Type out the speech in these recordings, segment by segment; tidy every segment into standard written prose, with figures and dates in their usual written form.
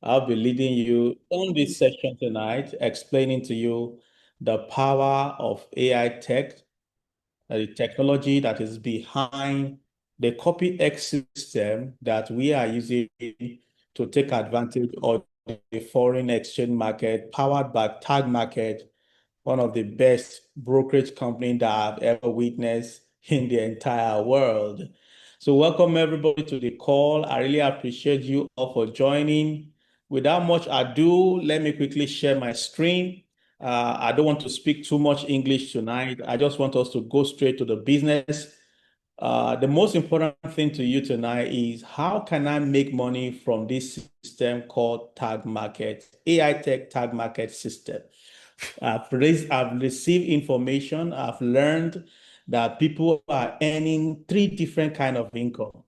I'll be leading you on this session tonight, explaining to you the power of AI tech, the technology that is behind the copy X system that we are using to take advantage of the foreign exchange market, powered by Tagmarket, one of the best brokerage companies that I've ever witnessed in the entire world. So welcome everybody to the call. I really appreciate you all for joining. Without much ado, let me quickly share my screen. I don't want to speak too much English tonight. I just want us to go straight to the business. The most important thing to you tonight is how can I make money from this system called Tag Market, AI Tech Tag Market system. I've received information, I've learned that people are earning three different kind of income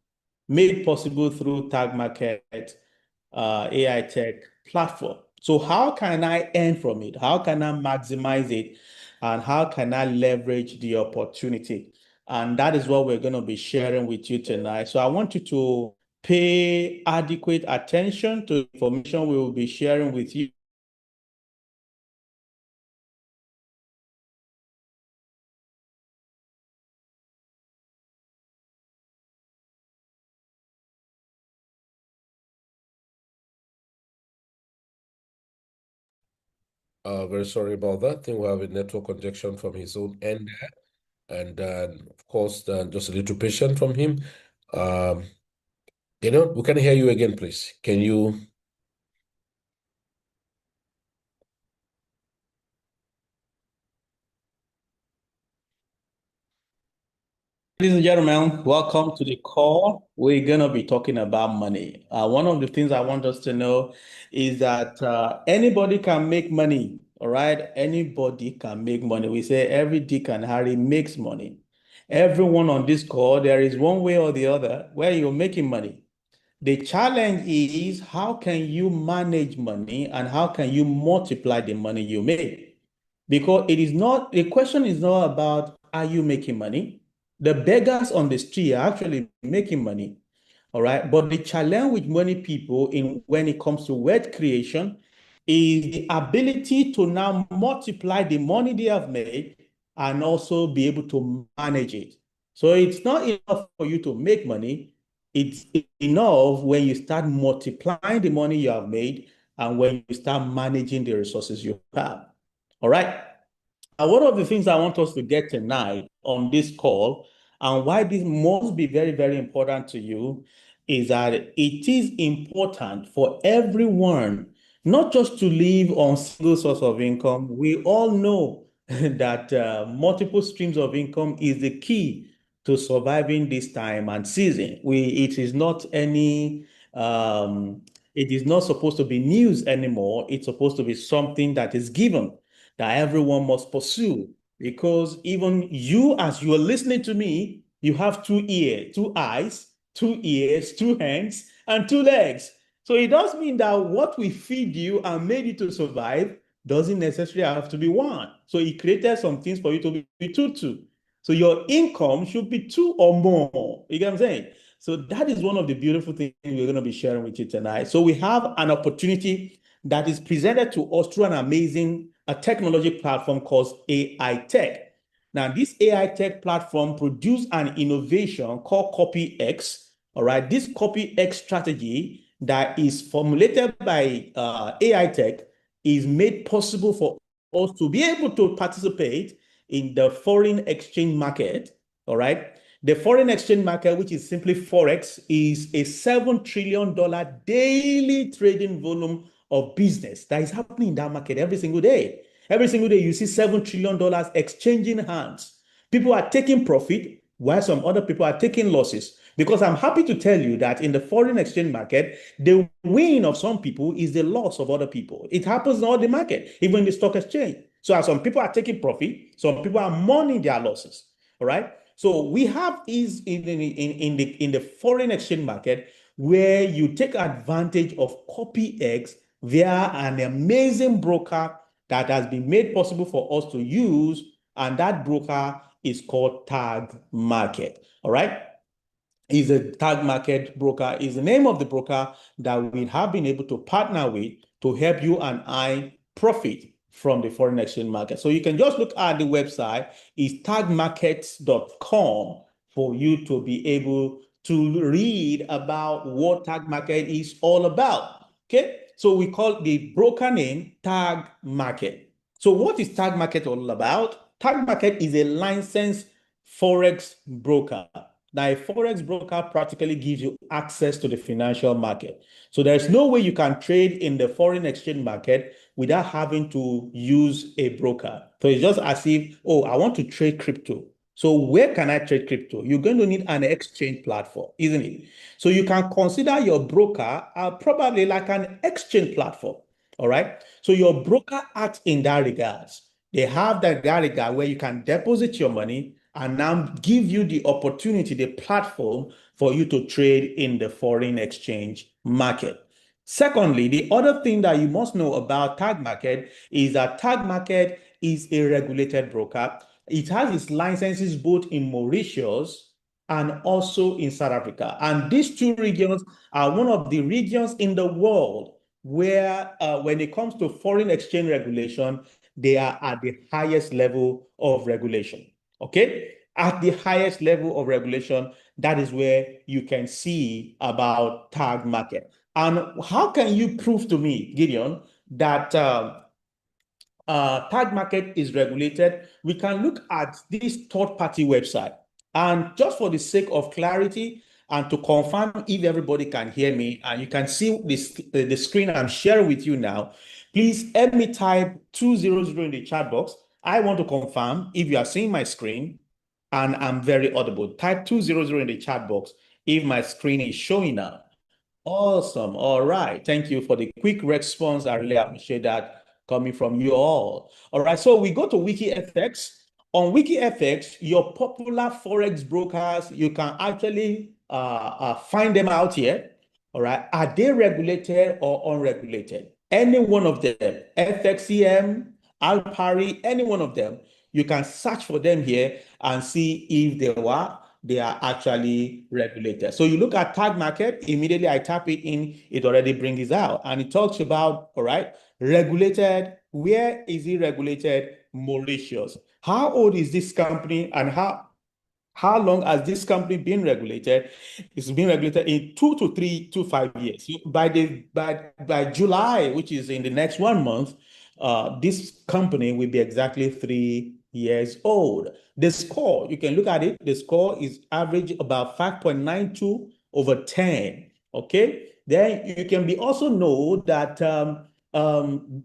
made possible through TagMarket AI tech platform. So how can I earn from it? How can I maximize it? And how can I leverage the opportunity? And that is what we're going to be sharing with you tonight. So I want you to pay adequate attention to the information we will be sharing with you. Very sorry about that. I think we have a network congestion from his own end there. And of course, just a little patient from him. Um, we can hear you again, please. Can you? Ladies and gentlemen, welcome to the call. We're going to be talking about money. One of the things I want us to know is that anybody can make money. All right. Anybody can make money. We say every Dick and Harry makes money. Everyone on this call, there is one way or the other where you're making money. The challenge is how can you manage money and how can you multiply the money you make? Because the question is not about are you making money? The beggars on the street are actually making money. All right. But the challenge with many people in when it comes to wealth creation is the ability to now multiply the money they have made and also be able to manage it. So it's not enough for you to make money. It's enough when you start multiplying the money you have made and when you start managing the resources you have. All right. And one of the things I want us to get tonight on this call, and why this must be very, very important to you, is that it is important for everyone not just to live on single source of income. We all know that multiple streams of income is the key to surviving this time and season. It is not it is not supposed to be news anymore. It's supposed to be something that is given that everyone must pursue because even you, as you are listening to me, you have two ears, two eyes, two ears, two hands, and two legs. So it does mean that what we feed you and made you to survive doesn't necessarily have to be one. So he created some things for you to be two. So your income should be two or more. You get what I'm saying? So that is one of the beautiful things we're going to be sharing with you tonight. So we have an opportunity that is presented to us through an amazing technology platform called AI Tech. Now, this AI Tech platform produced an innovation called Copy X. All right, this Copy X strategy that is formulated by AI Tech is made possible for us to be able to participate in the foreign exchange market. All right. The foreign exchange market, which is simply Forex, is a $7 trillion daily trading volume of business that is happening in that market every single day. Every single day, you see $7 trillion exchanging hands. People are taking profit while some other people are taking losses. Because I'm happy to tell you that in the foreign exchange market, the win of some people is the loss of other people. It happens in all the market, even in the stock exchange. So as some people are taking profit, some people are mourning their losses. All right. So we have is in the foreign exchange market where you take advantage of copy X via an amazing broker that has been made possible for us to use, and that broker is called Tag Market. All right. is a tag market broker, is the name of the broker that we have been able to partner with to help you and I profit from the foreign exchange market. So you can just look at the website, is tagmarkets.com, for you to be able to read about what tag market is all about. Okay, so we call the broker name Tag Market. So what is Tag Market all about? Tag Market is a licensed forex broker. Now, a forex broker practically gives you access to the financial market. So there's no way you can trade in the foreign exchange market without having to use a broker. So it's just as if, oh, I want to trade crypto. So where can I trade crypto? You're going to need an exchange platform, isn't it? So you can consider your broker probably like an exchange platform. All right. So your broker acts in that regards. They have that regard where you can deposit your money and now give you the opportunity, the platform for you to trade in the foreign exchange market. Secondly, the other thing that you must know about Tag Market is that Tag Market is a regulated broker. It has its licenses both in Mauritius and also in South Africa. And these two regions are one of the regions in the world where, when it comes to foreign exchange regulation, they are at the highest level of regulation. Okay? At the highest level of regulation, that is where you can see about tag market. And how can you prove to me, Gideon, that tag market is regulated? We can look at this third-party website. And just for the sake of clarity and to confirm if everybody can hear me and you can see this, the screen I'm sharing with you now, please help me type 200 in the chat box. I want to confirm if you are seeing my screen and I'm very audible. Type 200 in the chat box if my screen is showing now. Awesome. All right. Thank you for the quick response. I really appreciate that coming from you all. All right. So we go to WikiFX. On WikiFX, your popular Forex brokers, you can actually find them out here. All right. Are they regulated or unregulated? Any one of them, FXCM, Alpari, any one of them, you can search for them here and see if they are actually regulated. So you look at tag market, immediately I tap it in, it already brings it out. And it talks about, all right, regulated. Where is it regulated? Mauritius. How old is this company and how long has this company been regulated? It's been regulated in 2 to 5 years. So by July, which is in the next 1 month, this company will be exactly 3 years old. The score, you can look at it. The score is average about 5.92 over 10. Okay. Then you can be also know that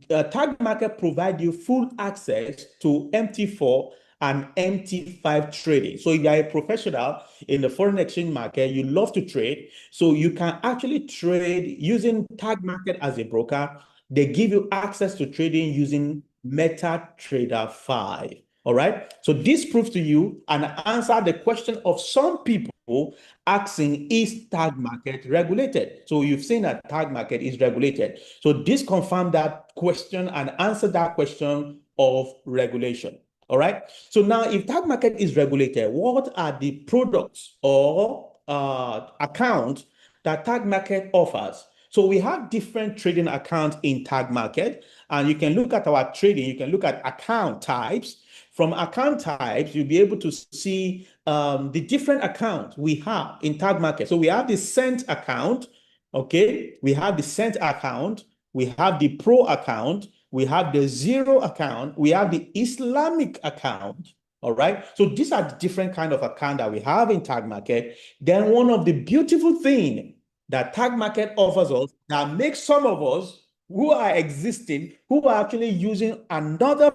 Tag Market provide you full access to MT4 and MT5 trading. So if you're a professional in the foreign exchange market, you love to trade. So you can actually trade using Tag Market as a broker. They give you access to trading using MetaTrader 5. All right. So this proves to you and answer the question of some people asking, is tag market regulated? So you've seen that tag market is regulated. So this confirmed that question and answered that question of regulation. All right. So now, if tag market is regulated, what are the products or accounts that tag market offers? So we have different trading accounts in tag market, and you can look at our trading. You can look at account types. From account types, you'll be able to see the different accounts we have in tag market. So we have the cent account. Okay, we have the cent account. We have the pro account. We have the zero account. We have the Islamic account. All right. So these are the different kind of account that we have in tag market. Then one of the beautiful thing that tag market offers us that makes some of us who are existing, who are actually using another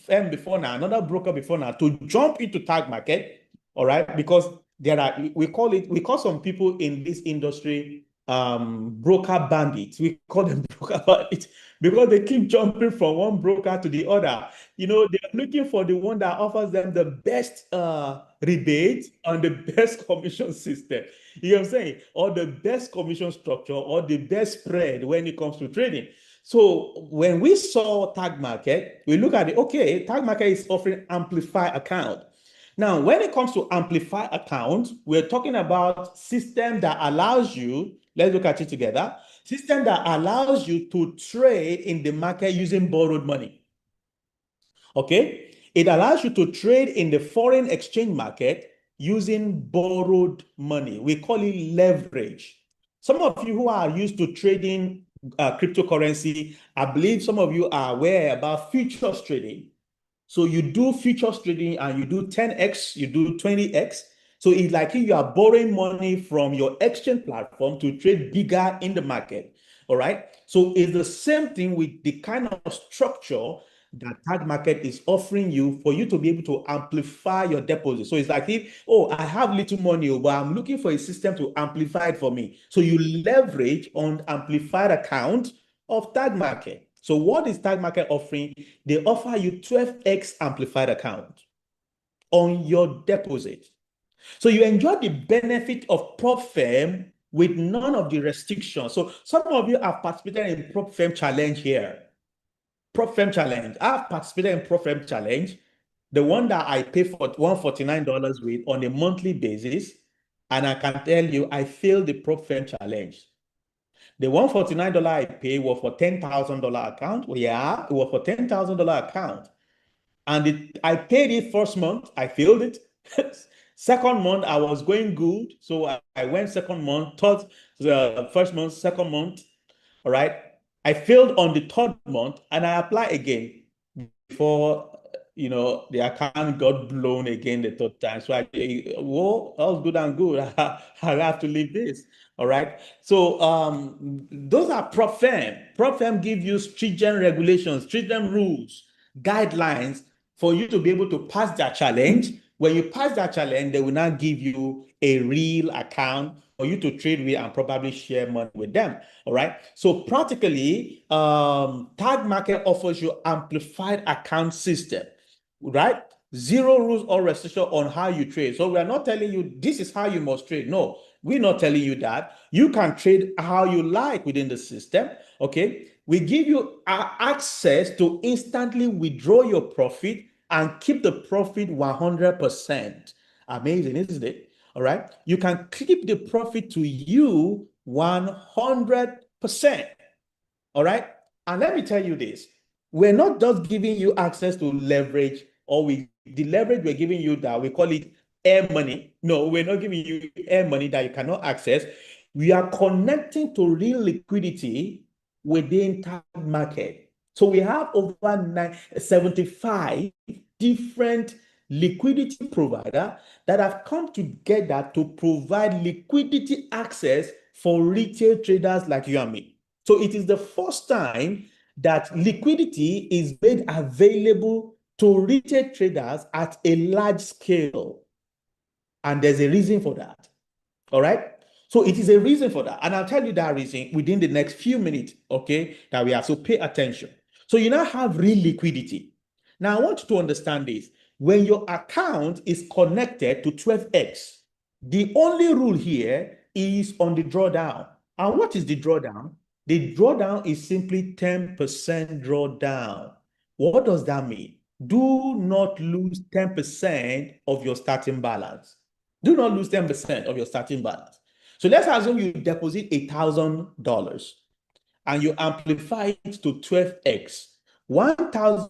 firm before now, another broker before now, to jump into tag market. All right. Because there are, we call some people in this industry broker bandits. We call them broker bandits because they keep jumping from one broker to the other. You know, they're looking for the one that offers them the best rebate and the best commission system. You know what I'm saying? Or the best commission structure or the best spread when it comes to trading. So when we saw Tag Market, we look at it, okay, Tag Market is offering amplify account. Now, when it comes to amplify account, we're talking about system that allows you, let's look at it together, system that allows you to trade in the market using borrowed money. Okay? It allows you to trade in the foreign exchange market using borrowed money. We call it leverage. Some of you who are used to trading cryptocurrency, I believe some of you are aware about futures trading. So you do futures trading and you do 10x, you do 20x. So it's like you are borrowing money from your exchange platform to trade bigger in the market. All right. So it's the same thing with the kind of structure that Tagmarket is offering you for you to be able to amplify your deposit. So it's like if, oh, I have little money, but I'm looking for a system to amplify it for me. So you leverage on amplified account of Tagmarket. So what is Tagmarket offering? They offer you 12x amplified account on your deposit. So you enjoy the benefit of prop firm with none of the restrictions. So some of you have participated in prop firm challenge here. Prop firm challenge. I've participated in prop firm challenge, the one that I pay for $149 with on a monthly basis. And I can tell you, I failed the prop firm challenge. The $149 I pay was for $10,000 account. Well, yeah, it was for $10,000 account. And I paid it first month, I failed it. Second month, I was going good. So I went second month, third, first month, second month. All right. I failed on the third month and I applied again before the account got blown again the third time. So whoa, that was good and good. I have to leave this. All right. So those are prop firm. Prop firm give you stringent regulations, stringent rules, guidelines for you to be able to pass that challenge. When you pass that challenge, they will now give you a real account for you to trade with and probably share money with them. All right. So practically, Tag Market offers you amplified account system, right? Zero rules or restriction on how you trade. So we are not telling you this is how you must trade. No, we're not telling you that. You can trade how you like within the system. Okay. We give you access to instantly withdraw your profit and keep the profit 100%. Amazing, isn't it? All right. You can keep the profit to you 100%. All right. And let me tell you this, we're not just giving you access to leverage, or the leverage we're giving you that we call it air money. No, we're not giving you air money that you cannot access. We are connecting to real liquidity within Tag Market. So we have over 75 different liquidity provider that have come together to provide liquidity access for retail traders like you and me. So it is the first time that liquidity is made available to retail traders at a large scale. And there's a reason for that. All right. So it is a reason for that. And I'll tell you that reason within the next few minutes, okay, that we have to pay attention. So you now have real liquidity. Now I want you to understand this. When your account is connected to 12x, the only rule here is on the drawdown. And what is the drawdown? The drawdown is simply 10% drawdown. What does that mean? Do not lose 10% of your starting balance. Do not lose 10% of your starting balance. So let's assume you deposit $1,000 and you amplify it to 12x. 1,000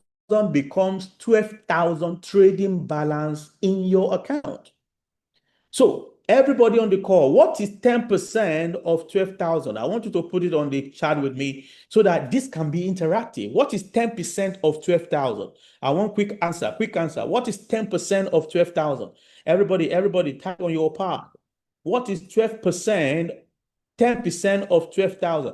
becomes 12,000 trading balance in your account. So everybody on the call, what is 10% of 12,000? I want you to put it on the chat with me so that this can be interactive. What is 10% of 12,000? I want quick answer, quick answer. What is 10% of 12,000? Everybody type on your part. What is 12%, 10% of 12,000?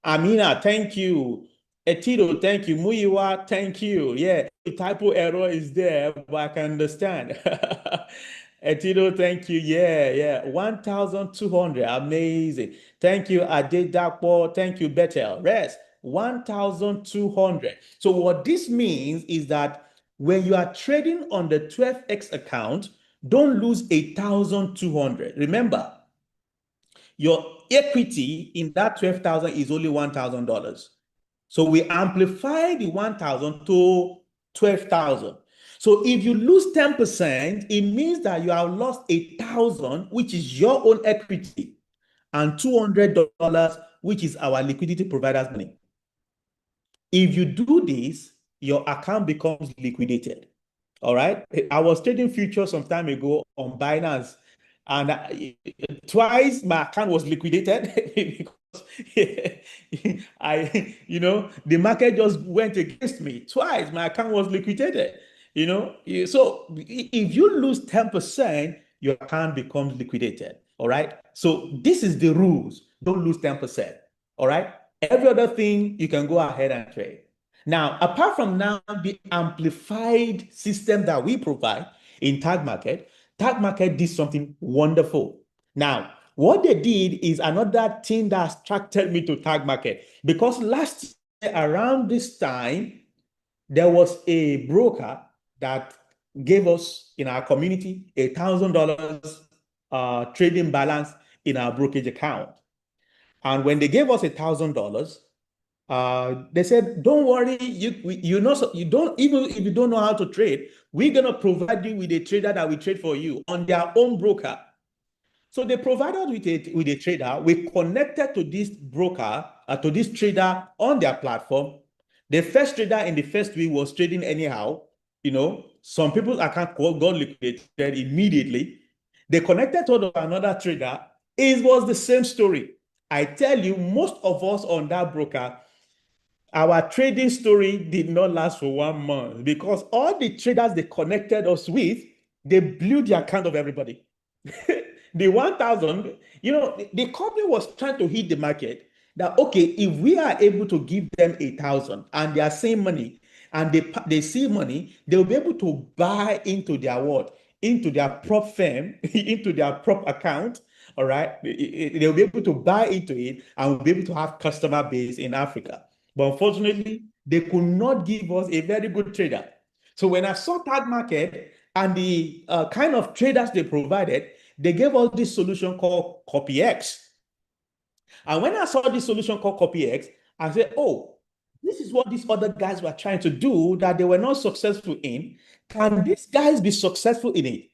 Amina, thank you. Etito, thank you. Muyiwa, thank you. Yeah, the typo error is there, but I can understand. Etito, thank you. Yeah. 1,200. Amazing. Thank you, Adedapo. Thank you, Bethel. Rest. 1,200. So what this means is that when you are trading on the 12x account, don't lose 1,200. Remember, your equity in that 12,000 is only $1,000. So we amplify the 1,000 to 12,000. So if you lose 10%, it means that you have lost 1,000, which is your own equity, and $200, which is our liquidity provider's money. If you do this, your account becomes liquidated. All right. I was trading futures some time ago on Binance, and twice my account was liquidated because the market just went against me. Twice my account was liquidated. So if you lose 10%, your account becomes liquidated. All right. So this is the rules. Don't lose 10%. All right. Every other thing you can go ahead and trade. Now, apart from now, the amplified system that we provide in TagMarket did something wonderful. Now, what they did is another thing that attracted me to TagMarket, because last year around this time, there was a broker that gave us in our community $1,000 trading balance in our brokerage account. And when they gave us $1,000, they said, "Don't worry, you don't, even if you don't know how to trade, we're gonna provide you with a trader that will trade for you on their own broker." So they provided with a trader. We connected to this broker, to this trader on their platform. The first trader in the first week was trading anyhow. Some people's account got liquidated immediately. They connected to another trader. It was the same story. I tell you, most of us on that broker, our trading story did not last for 1 month, because all the traders they connected us with, they blew the account of everybody. The 1,000, the company was trying to hit the market that, okay, if we are able to give them 1,000 and they are seeing money, and they see money, they'll be able to buy into their what? Into their prop firm, into their prop account. All right. They'll be able to buy into it and will be able to have customer base in Africa. But unfortunately, they could not give us a very good trader. So when I saw TagMarket and the kind of traders they provided, they gave us this solution called CopyX. And when I saw this solution called CopyX, I said, "Oh, this is what these other guys were trying to do that they were not successful in. Can these guys be successful in it?"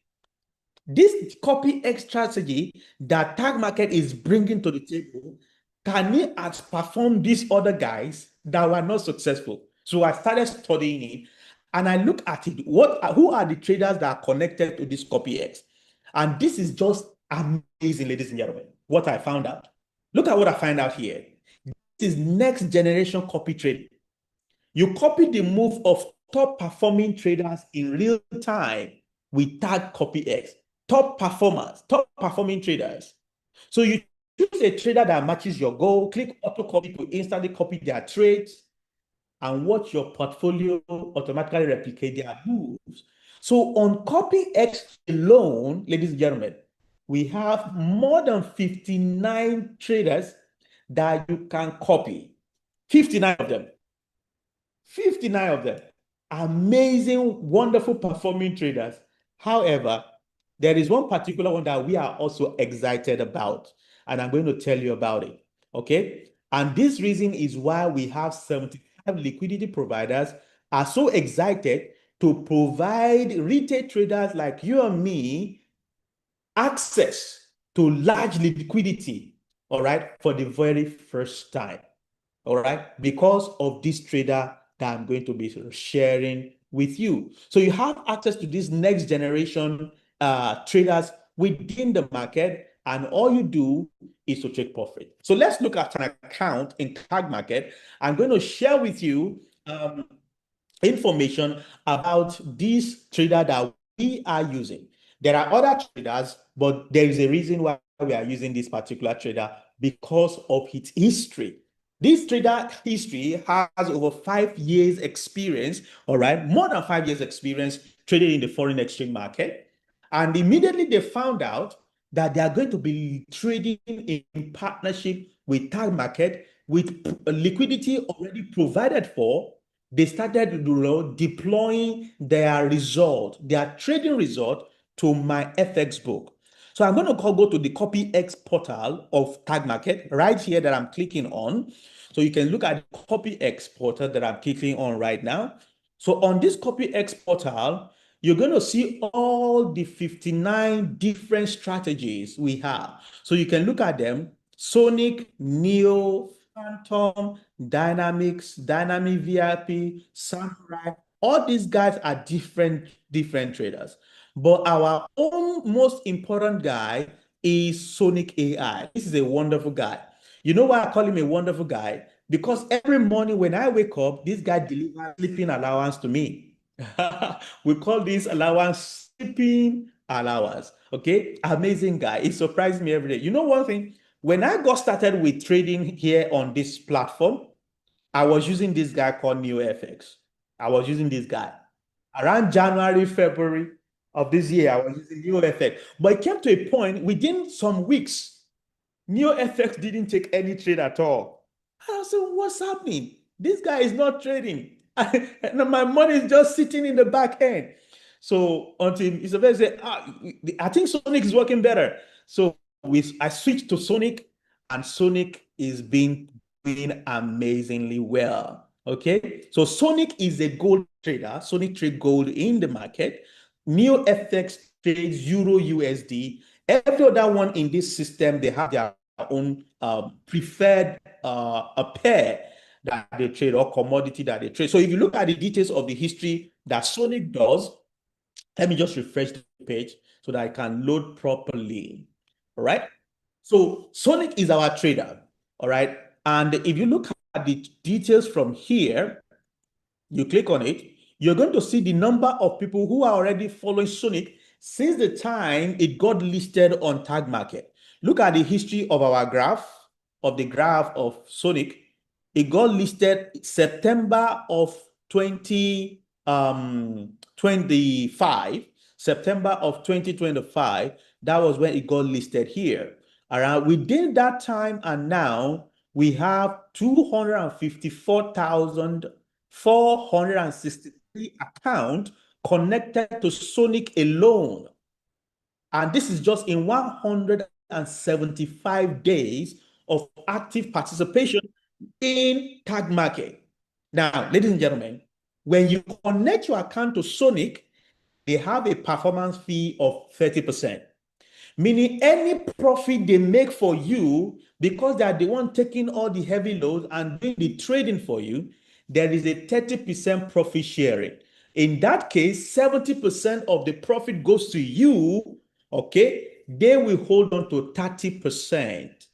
This CopyX strategy that TagMarket is bringing to the table, can it outperform these other guys that were not successful? So I started studying it, and I look at it. Who are the traders that are connected to this CopyX? And this is just amazing, ladies and gentlemen, what I found out. Look at what I find out here. This is next generation copy trading. You copy the move of top performing traders in real time with Tag CopyX. Top performers, top performing traders. So you choose a trader that matches your goal, click auto copy to instantly copy their trades, and watch your portfolio automatically replicate their moves. So on CopyX alone, ladies and gentlemen, we have more than 59 traders that you can copy. 59 of them. 59 of them. Amazing, wonderful performing traders. However, there is one particular one that we are also excited about, and I'm going to tell you about it. Okay. And this reason is why we have 75 liquidity providers are so excited to provide retail traders like you and me access to large liquidity, all right, for the very first time. All right, because of this trader that I'm going to be sharing with you. So you have access to these next generation traders within the market, and all you do is to take profit. So let's look at an account in TagMarket. I'm going to share with you information about this trader that we are using. There are other traders, but there is a reason why we are using this particular trader, because of its history. This trader history has over 5 years experience, all right, more than 5 years experience trading in the foreign exchange market. And immediately they found out that they are going to be trading in partnership with TagMarket with liquidity already provided for. They started deploying their trading result to my FX book. So I'm going to go to the CopyX portal of TagMarket right here that I'm clicking on. So you can look at the CopyX portal that I'm clicking on right now. So on this CopyX portal, you're going to see all the 59 different strategies we have. So you can look at them: Sonic, Neo, Phantom, Dynamics, Dynamic VIP, Samurai. All these guys are different traders. But our own most important guy is Sonic AI. This is a wonderful guy. You know why I call him a wonderful guy? Because every morning when I wake up, this guy delivers sleeping allowance to me. We call this allowance sleeping allowance. Okay, amazing guy. It surprises me every day. You know one thing? When I got started with trading here on this platform, I was using this guy called NeoFX. I was using this guy around January, February of this year. I was using NeoFX, but it came to a point within some weeks, NeoFX didn't take any trade at all. I said, what's happening? This guy is not trading. And my money is just sitting in the back end. So until Isabel said, I think Sonic is working better. So I switched to Sonic, and Sonic is being doing amazingly well. Okay. So Sonic is a gold trader. Sonic trade gold in the market. NeoFX trades Euro USD. Every other one in this system, they have their own preferred a pair that they trade or commodity that they trade. So if you look at the details of the history that Sonic does, let me just refresh the page so that I can load properly. All right. So Sonic is our trader. All right. And if you look at the details from here, you click on it, you're going to see the number of people who are already following Sonic since the time it got listed on Tagmarket. Look at the history of our graph, of the graph of Sonic. It got listed September of 2025, September of 2025. That was when it got listed here. Around within that time and now, we have 254,463 accounts connected to Sonic alone. And this is just in 175 days of active participation in Tag Market. Now, ladies and gentlemen, when you connect your account to Sonic, they have a performance fee of 30%. Meaning any profit they make for you, because they are the one taking all the heavy loads and doing the trading for you, there is a 30% profit sharing. In that case, 70% of the profit goes to you, okay? They will hold on to 30%.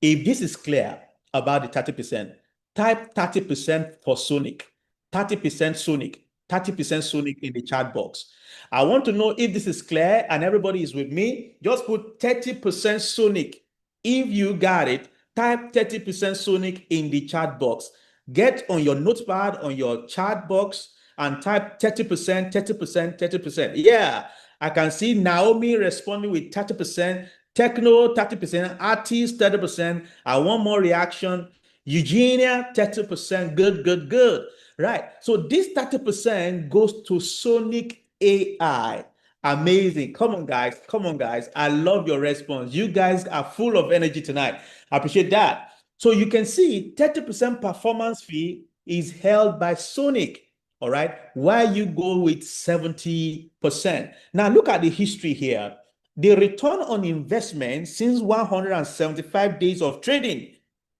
If this is clear about the 30%, type 30% for Sonic, 30% Sonic, 30% Sonic in the chat box. I want to know if this is clear and everybody is with me. Just put 30% Sonic. If you got it, type 30% Sonic in the chat box. Get on your notepad, on your chat box, and type 30%, 30%, 30%. Yeah, I can see Naomi responding with 30%, Techno 30%, Artist 30%. I want more reaction. Eugenia 30%. Good, good, good. Right. So this 30% goes to Sonic AI. Amazing. Come on, guys. Come on, guys. I love your response. You guys are full of energy tonight. I appreciate that. So you can see 30% performance fee is held by Sonic. All right. While you go with 70%. Now look at the history here. The return on investment since 175 days of trading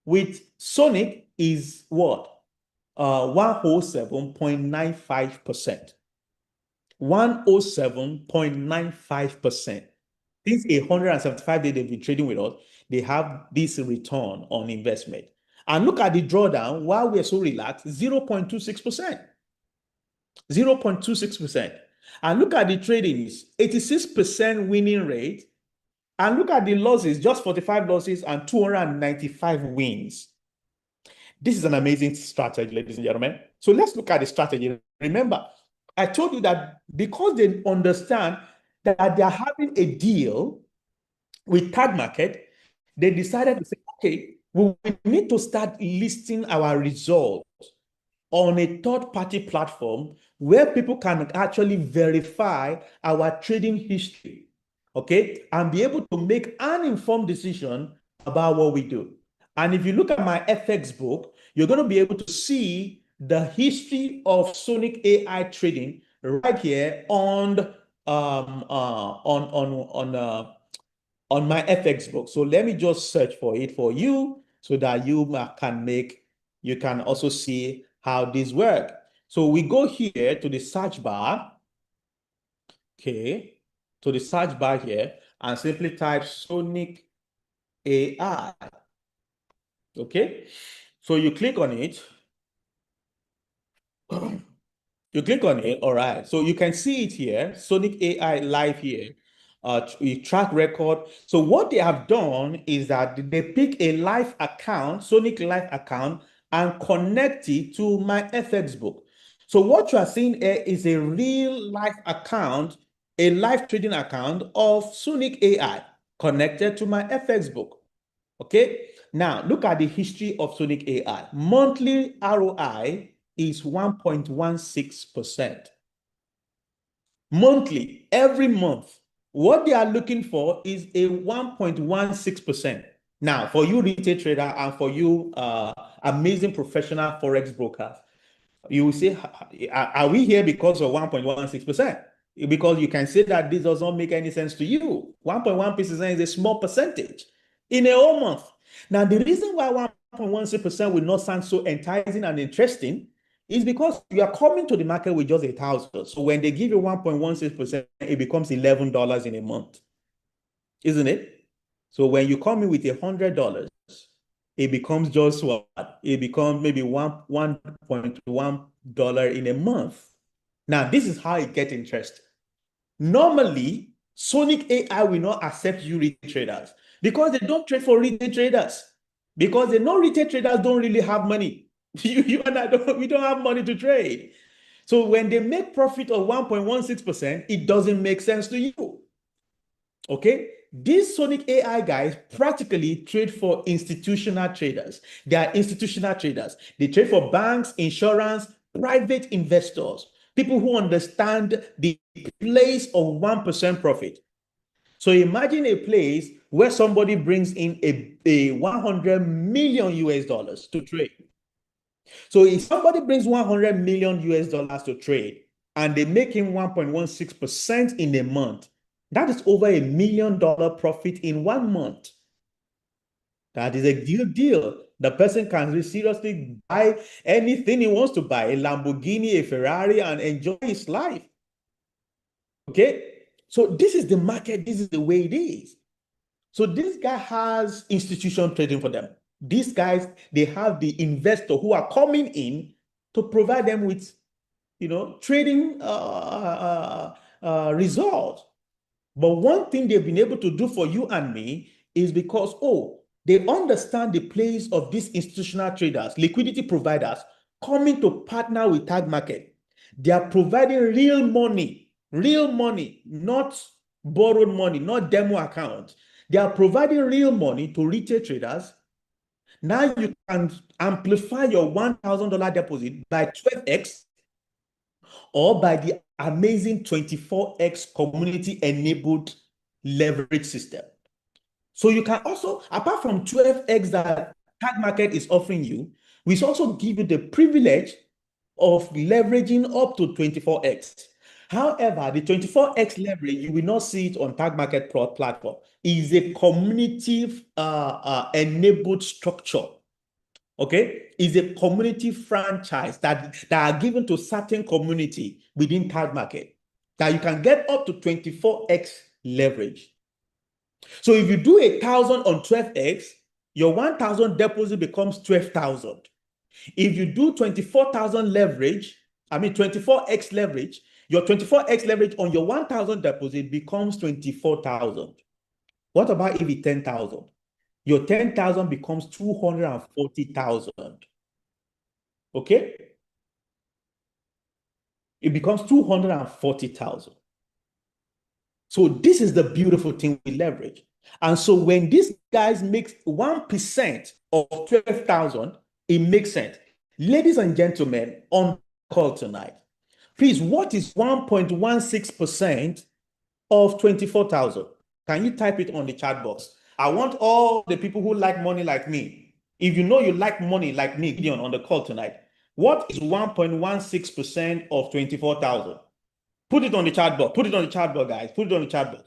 with Sonic is what? 107.95%. 107.95%. Since 175 days they've been trading with us, they have this return on investment. And look at the drawdown while we're so relaxed, 0.26%. 0.26%. And look at the tradings, 86% winning rate. And look at the losses, just 45 losses and 295 wins. This is an amazing strategy, ladies and gentlemen. So let's look at the strategy. Remember, I told you that because they understand that they are having a deal with Tagmarket, they decided to say, okay, we need to start listing our results on a third-party platform where people can actually verify our trading history, okay, and be able to make an informed decision about what we do. And if you look at my FX book, you're going to be able to see the history of Sonic AI trading right here on my FX book. So let me just search for it for you so that you can also see how this work. So we go here to the search bar, okay, to the search bar here and simply type Sonic AI, okay? So you click on it. You click on it, all right. So you can see it here, Sonic AI live here, track record. So what they have done is that they pick a live account, Sonic live account, and connect it to my FX book. So what you are seeing here is a real live account, a live trading account of Sonic AI connected to my FX book. Okay. Now look at the history of Sonic AI. Monthly ROI is 1.16%. Monthly, every month. What they are looking for is a 1.16%. Now, for you retail trader and for you amazing professional forex brokers, you will say, are we here because of 1.16%? Because you can say that this does not make any sense to you. 1.1% is a small percentage in a whole month. Now, the reason why 1.16% will not sound so enticing and interesting is because you are coming to the market with just 1,000. So when they give you 1.16%, it becomes $11 in a month, isn't it? So when you come in with $100, it becomes just what? It becomes maybe $1.1 in a month. Now, this is how it gets interesting. Normally, Sonic AI will not accept you retail traders because they don't trade for retail traders. Because they know retail traders don't really have money. You and I don't, we don't have money to trade. So when they make profit of 1.16%, it doesn't make sense to you. Okay? These Sonic AI guys practically trade for institutional traders. They are institutional traders. They trade for banks, insurance, private investors, people who understand the place of 1% profit. So imagine a place where somebody brings in a 100 million US dollars to trade. So if somebody brings 100 million US dollars to trade and they make him 1.16% in a month, that is over $1 million profit in 1 month. That is a good deal. The person can seriously buy anything he wants to buy, a Lamborghini, a Ferrari, and enjoy his life. Okay? So this is the market, this is the way it is. So this guy has institution trading for them. These guys, they have the investor who are coming in to provide them with, trading results. But one thing they've been able to do for you and me is because, they understand the place of these institutional traders, liquidity providers coming to partner with Tagmarket. They are providing real money, not borrowed money, not demo accounts. They are providing real money to retail traders. Now you can amplify your $1,000 deposit by 12x or by the amazing 24x community enabled leverage system. So you can also, apart from 12x that Tagmarket is offering you, we also give you the privilege of leveraging up to 24x. However, the 24x leverage, you will not see it on Tagmarket platform, is a community enabled structure. Okay, is a community franchise that are given to certain community within Tagmarket that you can get up to 24x leverage. So if you do 1,000 on 12x, your 1,000 deposit becomes 12,000. If you do 24,000 leverage, 24x leverage, your 24x leverage on your 1,000 deposit becomes 24,000. What about if it's 10,000? Your 10,000 becomes 240,000. Okay? It becomes 240,000. So this is the beautiful thing with leverage. And so when these guys make 1% of 12,000, it makes sense. Ladies and gentlemen, on call tonight, please, what is 1.16% of 24,000? Can you type it on the chat box? I want all the people who like money like me. If you know you like money like me, Gideon, on the call tonight, what is 1.16% of 24,000? Put it on the chart board. Put it on the chart board, guys. Put it on the chart board.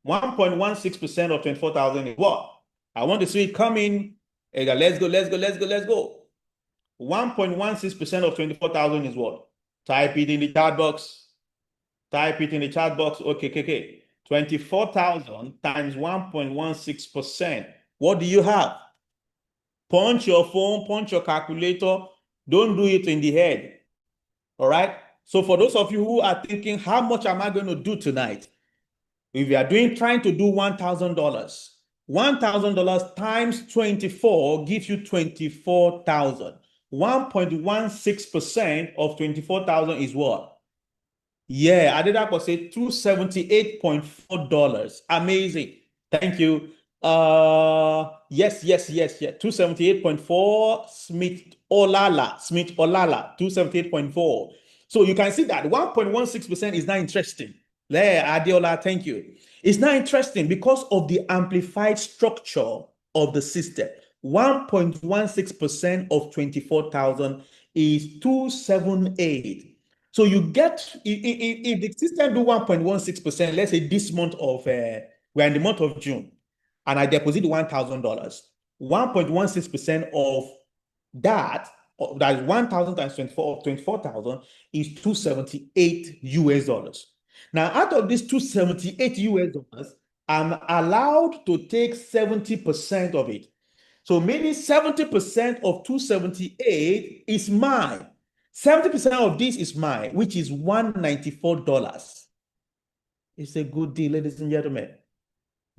1.16% of 24,000 is what? I want to see it coming. Hey, let's go, let's go, let's go, let's go. 1.16% of 24,000 is what? Type it in the chat box. Type it in the chat box. Okay, okay, okay. 24,000 times 1.16%. What do you have? Punch your phone, punch your calculator. Don't do it in the head. All right? So for those of you who are thinking, how much am I going to do tonight? If you are trying to do $1,000, $1,000 times 24 gives you 24,000. 1.16% of 24,000 is what? Yeah, Adedapo said $278.4. Amazing. Thank you. Yes, yes, yes, yes. 278.4 Smith Olala, 278.4. So you can see that 1.16% is not interesting. There, Adeola, thank you. It's not interesting because of the amplified structure of the system. 1.16% of 24,000 is 278. So you get, if the system do 1.16%, let's say this month of, we're in the month of June, and I deposit $1,000, 1.16% of that, that is 1,000 times 24 of 24,000 is 278 US dollars. Now, out of this 278 US dollars, I'm allowed to take 70% of it. So meaning 70% of 278 is mine. 70% of this is mine, which is $194. It's a good deal, ladies and gentlemen.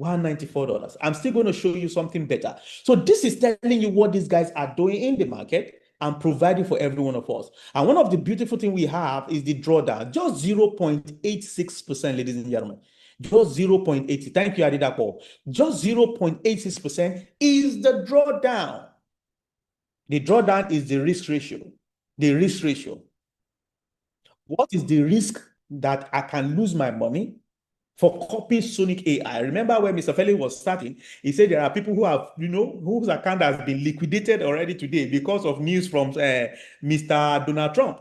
$194. I'm still going to show you something better. So this is telling you what these guys are doing in the market and providing for every one of us. And one of the beautiful things we have is the drawdown, just 0.86%, ladies and gentlemen. Just 0.80. Thank you, Adidapo. Just 0.86% is the drawdown. The drawdown is the risk ratio. The risk ratio. What is the risk that I can lose my money for copying Sonic AI? Remember when Mr. Felix was starting, he said there are people who have, whose account has been liquidated already today because of news from Mr. Donald Trump.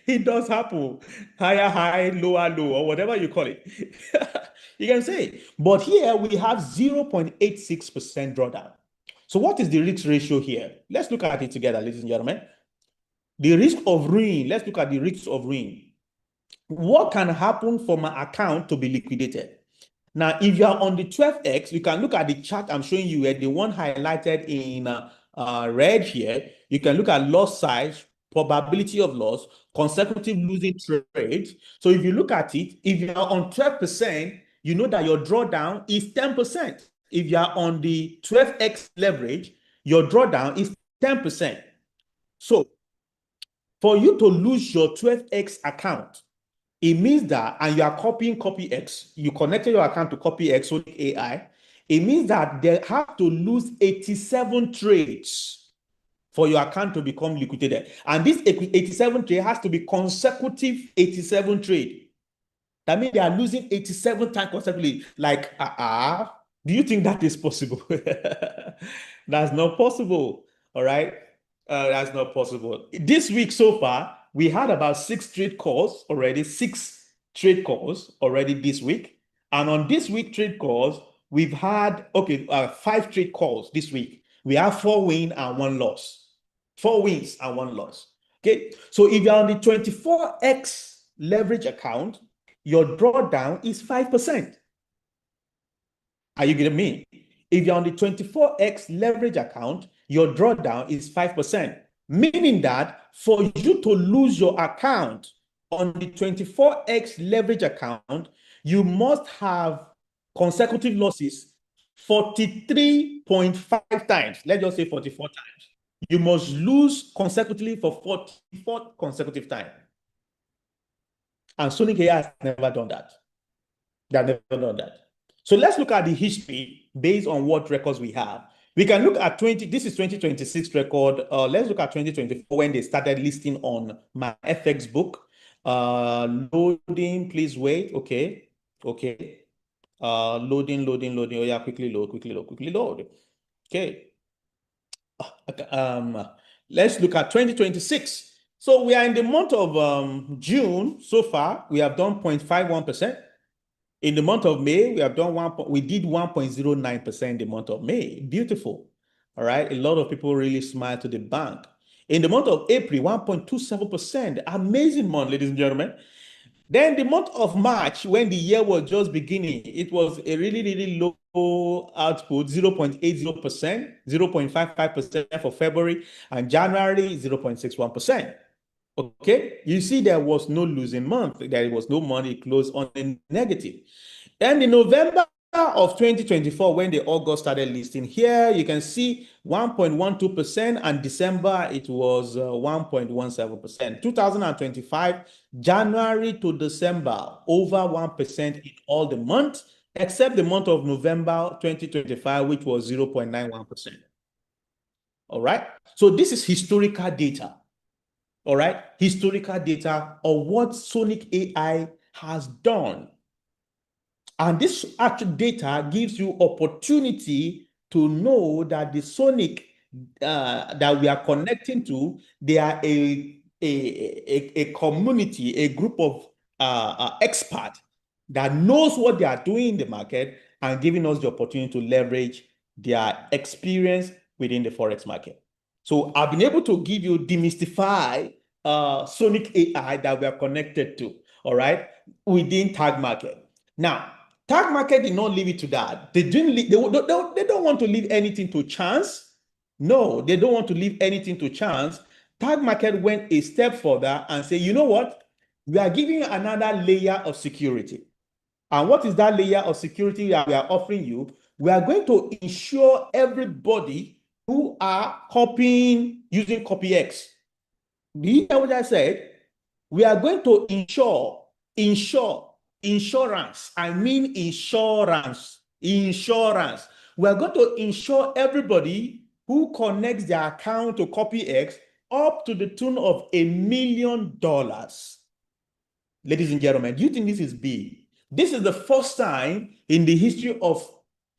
It does happen. Higher high, lower low, or whatever you call it. You can say. But here we have 0.86% drawdown. So what is the risk ratio here? Let's look at it together, ladies and gentlemen. The risk of ruin. Let's look at the risk of ruin. What can happen for my account to be liquidated? Now, if you are on the 12X, you can look at the chart I'm showing you here, the one highlighted in red here. You can look at loss size, probability of loss, consecutive losing trades. So if you look at it, if you are on 12%, you know that your drawdown is 10%. If you are on the 12X leverage, your drawdown is 10%. So for you to lose your 12X account, it means that, and you are copying copy X, you connected your account to copy X Sonic AI, it means that they have to lose 87 trades for your account to become liquidated. And this 87 trade has to be consecutive 87 trade. That means they are losing 87 times consecutively. Like, do you think that is possible? That's not possible. All right. That's not possible. This week so far, we had about 6 trade calls already this week. And on this week trade calls, we've had, 5 trade calls this week. We have 4 wins and 1 loss. 4 wins and 1 loss. Okay. So if you're on the 24X leverage account, your drawdown is 5%. Are you getting me? If you're on the 24X leverage account, your drawdown is 5%, meaning that for you to lose your account on the 24X leverage account, you must have consecutive losses 43.5 times. Let's just say 44 times. You must lose consecutively for 44 consecutive times. And Sonic AI has never done that. They have never done that. So let's look at the history based on what records we have. We can look at this is 2026 record. Let's look at 2024 when they started listing on my FX book. Loading, please wait. Okay. Okay. Loading. Oh yeah, quickly load. Okay. Let's look at 2026. So we are in the month of June so far. We have done 0.51%. In the month of May, we did 1.09% in the month of May. Beautiful. All right. A lot of people really smile to the bank. In the month of April, 1.27%. Amazing month, ladies and gentlemen. Then the month of March, when the year was just beginning, it was a really, really low output, 0.80%, 0.55% for February, and January, 0.61%. Okay, you see, there was no losing month. There was no money closed on a negative. And in November of 2024, when the August started listing here, you can see 1.12%, and December it was 1.17%. 2025, January to December, over 1% in all the months, except the month of November 2025, which was 0.91%. All right. So this is historical data. All right, historical data of what Sonic AI has done. And this actual data gives you opportunity to know that the Sonic that we are connecting to, they are a community, a group of experts that knows what they are doing in the market and giving us the opportunity to leverage their experience within the Forex market. So I've been able to give you demystify Sonic AI that we are connected to, all right, within TagMarket. Now, TagMarket did not leave it to that. They didn't. They don't want to leave anything to chance. No, they don't want to leave anything to chance. TagMarket went a step further and said, you know what? We are giving you another layer of security. And what is that layer of security that we are offering you? We are going to ensure everybody who are copying using CopyX. Do you hear what I said? We are going to insurance. I mean insurance. We are going to insure everybody who connects their account to CopyX up to the tune of $1 million. Ladies and gentlemen, do you think this is big? This is the first time in the history of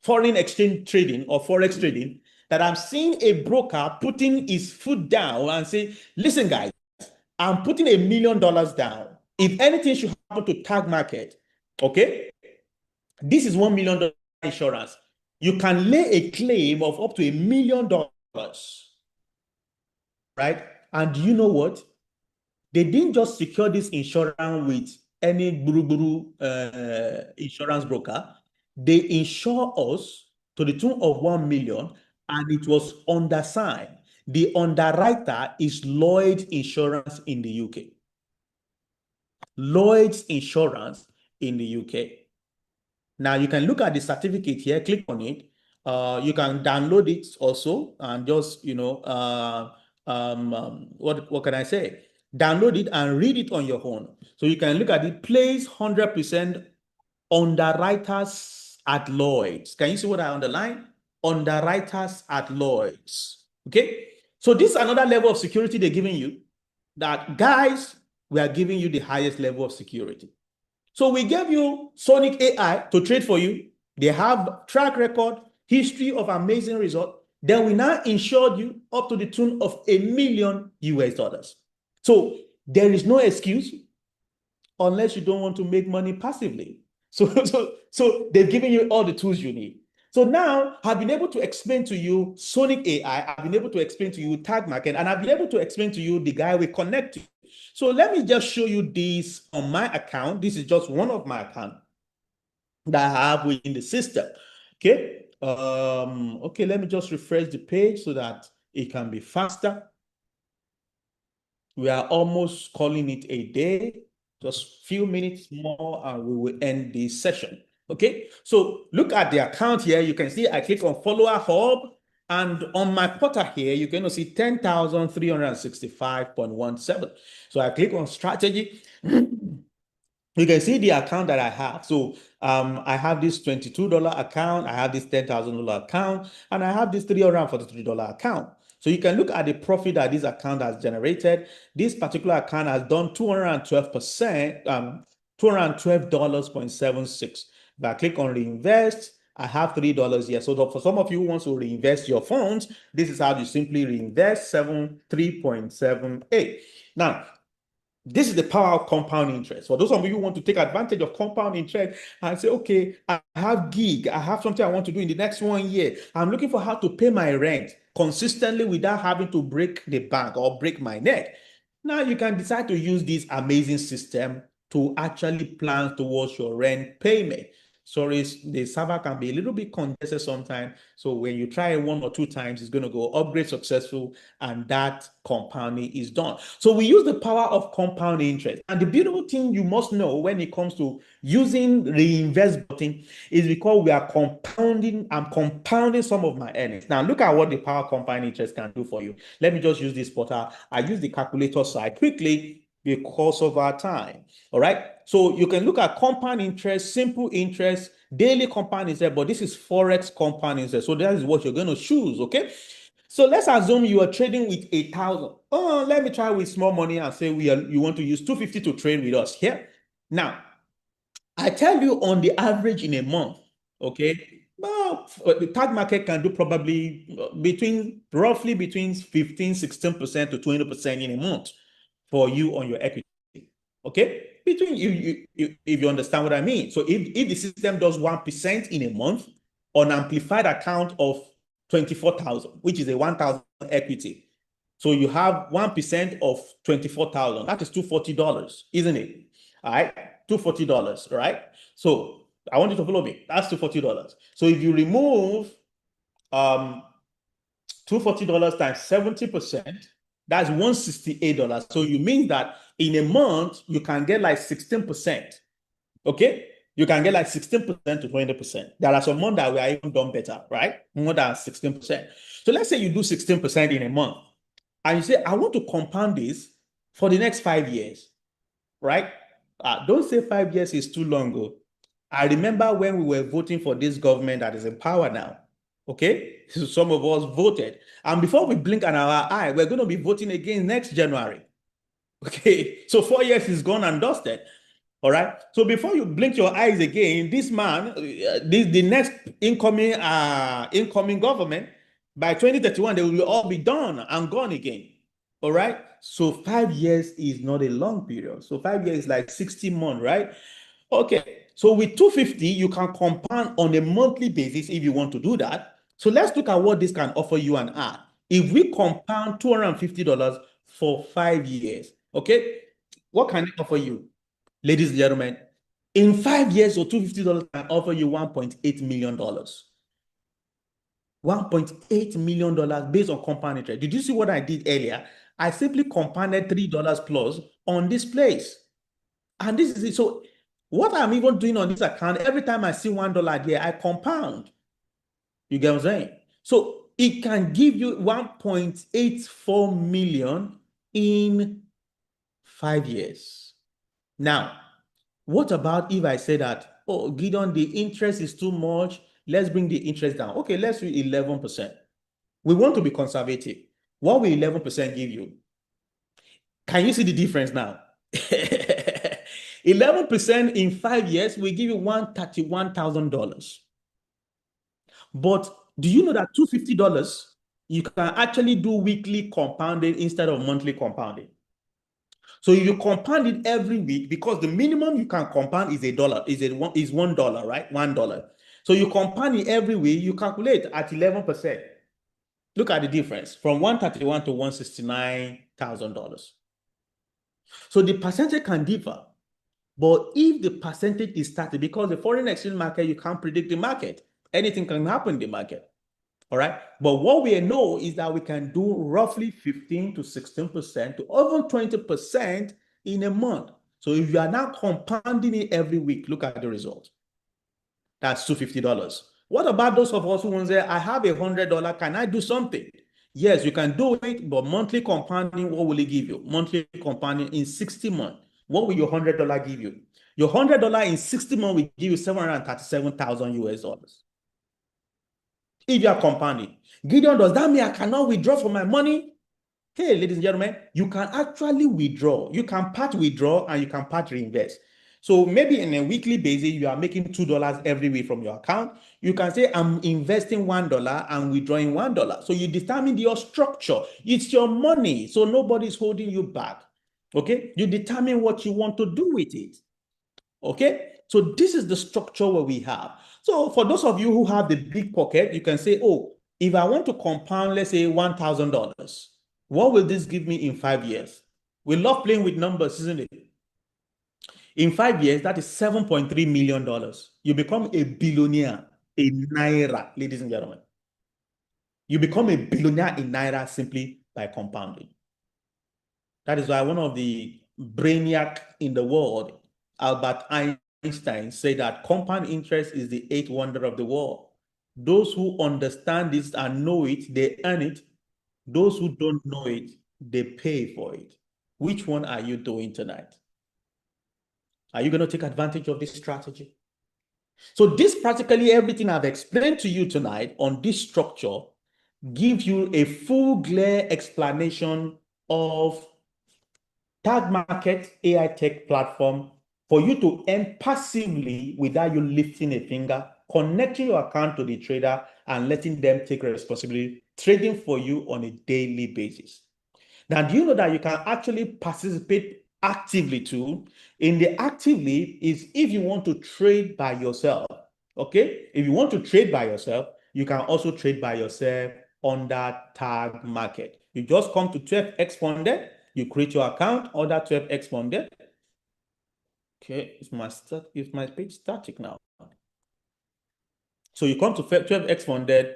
foreign exchange trading or Forex trading that I'm seeing a broker putting his foot down and say, listen, guys, I'm putting $1 million down. If anything should happen to TagMarket, okay, this is $1 million insurance. You can lay a claim of up to $1 million, right? And you know what? They didn't just secure this insurance with any guru insurance broker. They insure us to the tune of 1 million, and it was undersigned. The underwriter is Lloyd's Insurance in the UK. Lloyd's Insurance in the UK. Now you can look at the certificate here, click on it. You can download it also and just, what can I say? Download it and read it on your own. So you can look at it, place 100% underwriters at Lloyd's. Can you see what I underline? Underwriters at Lloyd's. Okay. So this is another level of security they're giving you, that guys, we are giving you the highest level of security. So we gave you Sonic AI to trade for you. They have track record, history of amazing results. Then we now insured you up to the tune of $1 million US. So there is no excuse unless you don't want to make money passively. So they've given you all the tools you need. So now I've been able to explain to you Sonic AI, I've been able to explain to you TagMarket, and I've been able to explain to you the guy we connect to. So let me just show you this on my account. This is just one of my accounts that I have within the system. Okay. Okay, let me just refresh the page so that it can be faster. We are almost calling it a day. Just few minutes more and we will end this session. Okay, so look at the account here. You can see I click on follower hub, and on my portal here, you can see 10,365.17. So I click on strategy. You can see the account that I have. So I have this $22 account, I have this $10,000 account, and I have this $343 account. So you can look at the profit that this account has generated. This particular account has done 212%, $212.76. If I click on reinvest, I have $3 here. So for some of you who want to reinvest your funds, this is how you simply reinvest 3.78. Now, this is the power of compound interest. For those of you who want to take advantage of compound interest and say, okay, I have gig, I have something I want to do in the next 1 year. I'm looking for how to pay my rent consistently without having to break the bank or break my neck. Now you can decide to use this amazing system to actually plan towards your rent payment. Sorry, the server can be a little bit congested sometimes. So when you try it 1 or 2 times, it's going to go upgrade successful, and that compounding is done. So we use the power of compound interest. And the beautiful thing you must know when it comes to using reinvest button is because we are compounding, I'm compounding some of my earnings. Now look at what the power of compound interest can do for you. Let me just use this portal. I use the calculator side quickly because of our time. All right. So you can look at compound interest, simple interest, daily compound interest, but this is Forex compound interest. So that is what you're going to choose. Okay. So let's assume you are trading with 1,000. Oh, let me try with small money and say you want to use 250 to trade with us here. Now, I tell you on the average in a month, okay, well, the tag market can do probably roughly between 15, 16% to 20% in a month for you on your equity. Okay, between if you understand what I mean. So if the system does 1% in a month on amplified account of 24,000, which is a 1,000 equity, so you have 1% of 24,000. That is $240, isn't it? All right, $240, right? So I want you to follow me. That's $240. So if you remove $240 times 70%, that's $168. So you mean that in a month, you can get like 16%. Okay? You can get like 16% to 20%. There are some months that we are even done better, right? More than 16%. So let's say you do 16% in a month. And you say, I want to compound this for the next 5 years, right? Don't say 5 years is too long ago. I remember when we were voting for this government that is in power now. Okay, so some of us voted, and before we blink an our eye, we're going to be voting again next January. Okay, so 4 years is gone and dusted. All right. So before you blink your eyes again, this man, the next incoming government, by 2031, they will all be done and gone again. All right. So 5 years is not a long period. So 5 years is like 60 months, right? Okay. So with 250, you can compound on a monthly basis if you want to do that. So let's look at what this can offer you and add. If we compound $250 for 5 years, okay, what can it offer you? Ladies and gentlemen, in 5 years, so $250 can offer you $1.8 million. $1.8 million based on compound interest. Did you see what I did earlier? I simply compounded $3 plus on this place. And this is it. So what I'm even doing on this account, every time I see $1 there, I compound. You get what I'm saying? So it can give you 1.84 million in 5 years. Now, what about if I say that, oh, Gideon, the interest is too much. Let's bring the interest down. Okay, let's do 11%. We want to be conservative. What will 11% give you? Can you see the difference now? 11% in 5 years will give you $131,000. But do you know that $250, you can actually do weekly compounding instead of monthly compounding? So if you compound it every week, because the minimum you can compound is $1, right? $1. So you compound it every week, you calculate at 11%. Look at the difference from 131 to $169,000. So the percentage can differ. But if the percentage is static, because the foreign exchange market, you can't predict the market. Anything can happen in the market. All right. But what we know is that we can do roughly 15 to 16% to over 20% in a month. So if you are now compounding it every week, look at the result. That's $250. What about those of us who want to say, I have $100, can I do something? Yes, you can do it, but monthly compounding, what will it give you? Monthly compounding in 60 months. What will your $100 give you? Your $100 in 60 months will give you 737,000 US dollars. If you are compounding. Gideon, does that mean I cannot withdraw from my money? Hey, ladies and gentlemen, you can actually withdraw. You can part withdraw and you can part reinvest. So maybe in a weekly basis, you are making $2 every week from your account. You can say, I'm investing $1 and withdrawing $1. So you determine your structure. It's your money. So nobody's holding you back. Okay. You determine what you want to do with it. Okay. So this is the structure where we have. So for those of you who have the big pocket, you can say, oh, if I want to compound, let's say $1,000, what will this give me in 5 years? We love playing with numbers, isn't it? In 5 years, that is $7.3 million. You become a billionaire in Naira, ladies and gentlemen. You become a billionaire in Naira simply by compounding. That is why one of the brainiac in the world, Albert Einstein, said that compound interest is the eighth wonder of the world. Those who understand this and know it, they earn it. Those who don't know it, they pay for it. Which one are you doing tonight? Are you going to take advantage of this strategy? So this practically everything I've explained to you tonight on this structure gives you a full glare explanation of Tagmarkets AI tech platform for you to earn passively without you lifting a finger, connecting your account to the trader and letting them take responsibility, trading for you on a daily basis. Now, do you know that you can actually participate actively too? In the actively is if you want to trade by yourself, okay? If you want to trade by yourself, you can also trade by yourself under Tag Market. You just come to 12x funded, you create your account under 12x funded. Okay, is my page static now? So you come to 12x funded,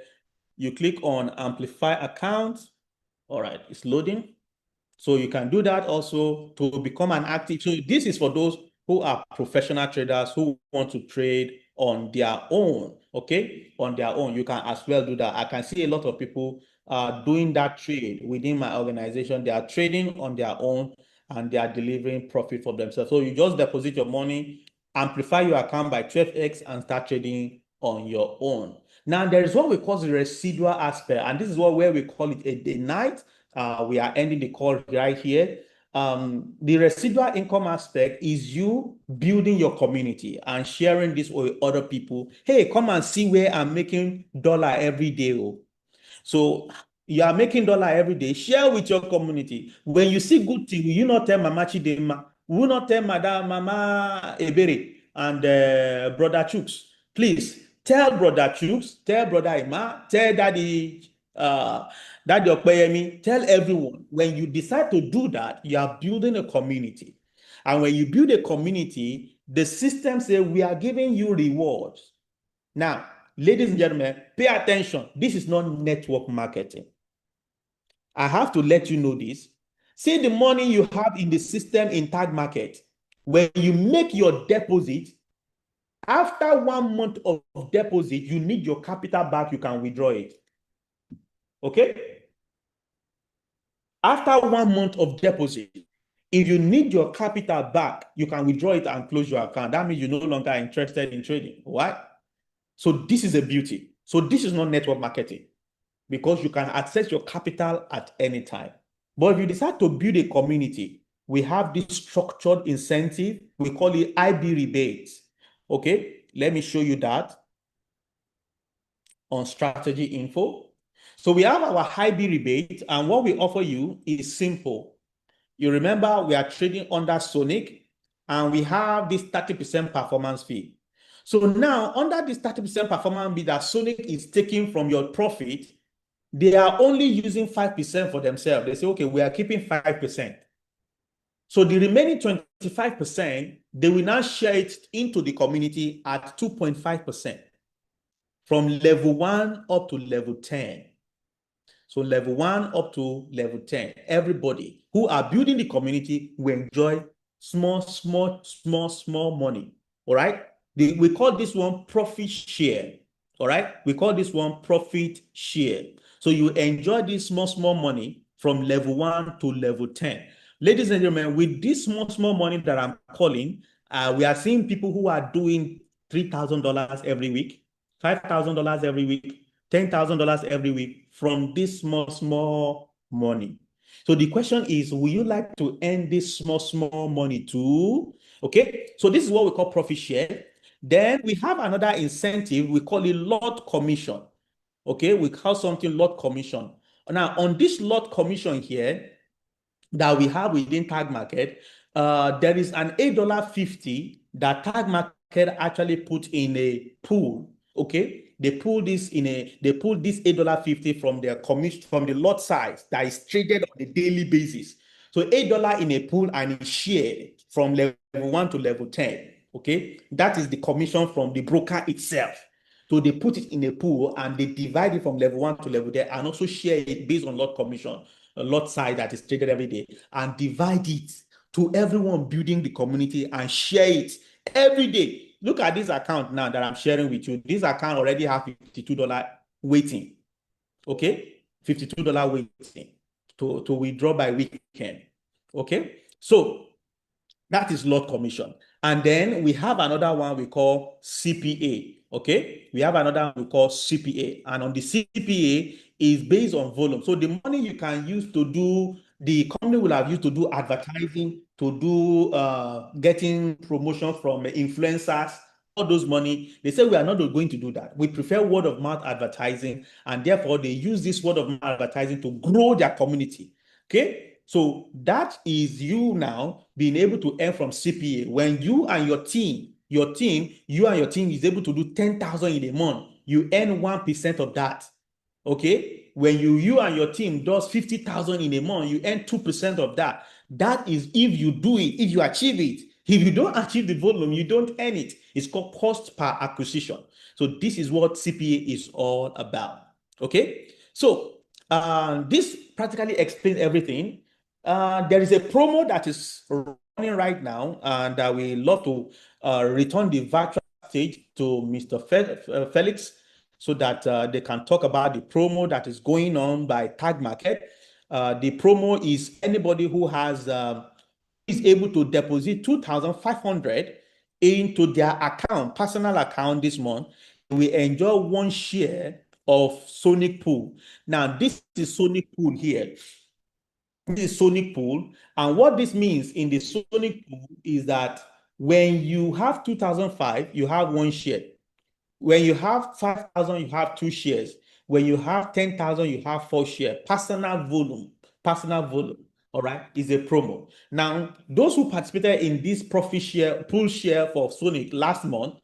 you click on amplify account. All right, it's loading. So you can do that also to become an active. So this is for those who are professional traders who want to trade on their own. Okay, on their own, you can as well do that. I can see a lot of people doing that trade within my organization. They are trading on their own and they are delivering profit for themselves. So you just deposit your money, amplify your account by 12x and start trading on your own. Now, there is what we call the residual aspect, and this is where we call it a day night. We are ending the call right here. The residual income aspect is you building your community and sharing this with other people. Hey, come and see where I'm making dollar every day. Oh. So you are making dollar every day. Share with your community. When you see good thing, you not tell Mama Chidema, will not tell Madam Mama Ebere and Brother Chooks. Please tell Brother Chooks, tell Brother Ima, tell Daddy Okpeyemi, tell everyone. When you decide to do that, you are building a community. And when you build a community, the system say we are giving you rewards. Now, ladies and gentlemen, pay attention. This is not network marketing. I have to let you know this. See the money you have in the system in Tagmarket. When you make your deposit, after 1 month of deposit, you need your capital back, you can withdraw it. Okay? After 1 month of deposit, if you need your capital back, you can withdraw it and close your account. That means you're no longer interested in trading. Why? So this is a beauty. So this is not network marketing because you can access your capital at any time. But if you decide to build a community, we have this structured incentive. We call it IB rebates. Okay, let me show you that on strategy info. So we have our IB rebate, and what we offer you is simple. You remember we are trading under Sonic, and we have this 30% performance fee. So now, under this 30% performance fee that Sonic is taking from your profit, they are only using 5% for themselves. They say, okay, we are keeping 5%. So the remaining 25%, they will now share it into the community at 2.5% from level 1 up to level 10. So level 1 up to level 10. Everybody who are building the community will enjoy small money. All right. We call this one profit share. All right. We call this one profit share. So you enjoy this small money from level 1 to level 10. Ladies and gentlemen, with this small money that I'm calling, we are seeing people who are doing $3,000 every week, $5,000 every week, $10,000 every week from this small money. So the question is, will you like to earn this small money too? Okay, so this is what we call profit share. Then we have another incentive, we call it lot commission. Okay, we call something lot commission. Now, on this lot commission here that we have within Tag Market, there is an $8.50 that Tag Market actually put in a pool. Okay, they pull this $8.50 from their commission from the lot size that is traded on a daily basis. So $8 in a pool and it's shared from level 1 to level 10. Okay, that is the commission from the broker itself. So they put it in a pool and they divide it from level 1 to level 10 and also share it based on lot commission, a lot size that is traded every day, and divide it to everyone building the community and share it every day. Look at this account now that I'm sharing with you. This account already have $52 waiting. Okay, $52 waiting to withdraw by weekend. Okay, so that is lot commission. And then we have another one we call CPA. Okay. We have another one we call CPA. And on the CPA is based on volume. So the money you can use to do, the company will have used to do advertising, to do getting promotion from influencers, all those money. They say we are not going to do that. We prefer word of mouth advertising. And therefore, they use this word of mouth advertising to grow their community. Okay. So that is you now being able to earn from CPA when you and your team, you and your team is able to do 10,000 in a month. You earn 1% of that. Okay. When you and your team does 50,000 in a month, you earn 2% of that. That is if you do it, if you achieve it. If you don't achieve the volume, you don't earn it. It's called cost per acquisition. So this is what CPA is all about. Okay. So this practically explains everything. There is a promo that is running right now, and we love to return the virtual stage to Mr. Felix so that they can talk about the promo that is going on by Tag Market. The promo is anybody who has is able to deposit 2,500 into their account, personal account this month. We enjoy one share of Sonic Pool. Now, this is Sonic Pool here. This Sonic Pool. And what this means in the Sonic Pool is that when you have 2005, you have one share. When you have 5,000, you have two shares. When you have 10,000, you have four shares. Personal volume. Personal volume. All right, is a promo. Now, those who participated in this profit share, pool share for Sonic last month,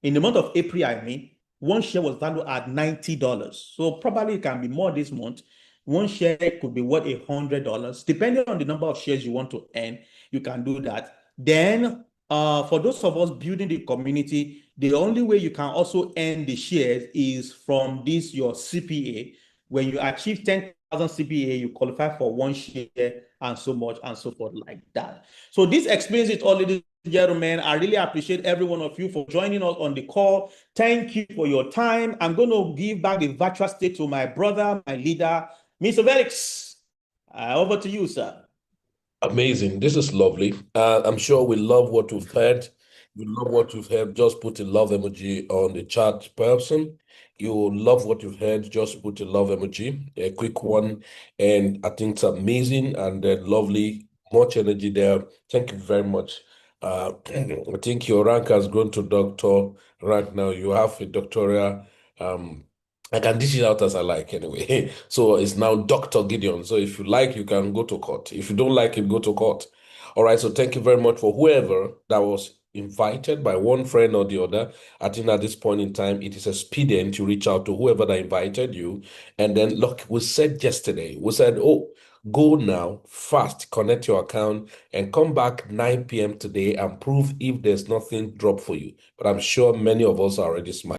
in the month of April, I mean, one share was valued at $90. So probably it can be more this month. One share could be worth $100. Depending on the number of shares you want to earn, you can do that. Then, for those of us building the community, the only way you can also earn the shares is from this your CPA. When you achieve 10,000 CPA, you qualify for one share and so much and so forth like that. So this explains it all, ladies and gentlemen. I really appreciate every one of you for joining us on the call. Thank you for your time. I'm going to give back the virtual state to my brother, my leader, Mr. Felix. Over to you, sir. Amazing. This is lovely. I'm sure we love what we've heard. You love what you've heard. Just put a love emoji on the chat person. You love what you've heard. Just put a love emoji, a quick one. And I think it's amazing and lovely. Much energy there. Thank you very much. I think your rank has grown to doctor rank now. You have a doctoral. I can dish it out as I like anyway. So it's now Dr. Gideon. So if you like, you can go to court. If you don't like it, go to court. All right. So thank you very much for whoever that was invited by one friend or the other. I think at this point in time, it is expedient to reach out to whoever that invited you. And then look, we said yesterday, we said, oh, go now, fast, connect your account, and come back 9 p.m. today and prove if there's nothing dropped for you. But I'm sure many of us are already smiling.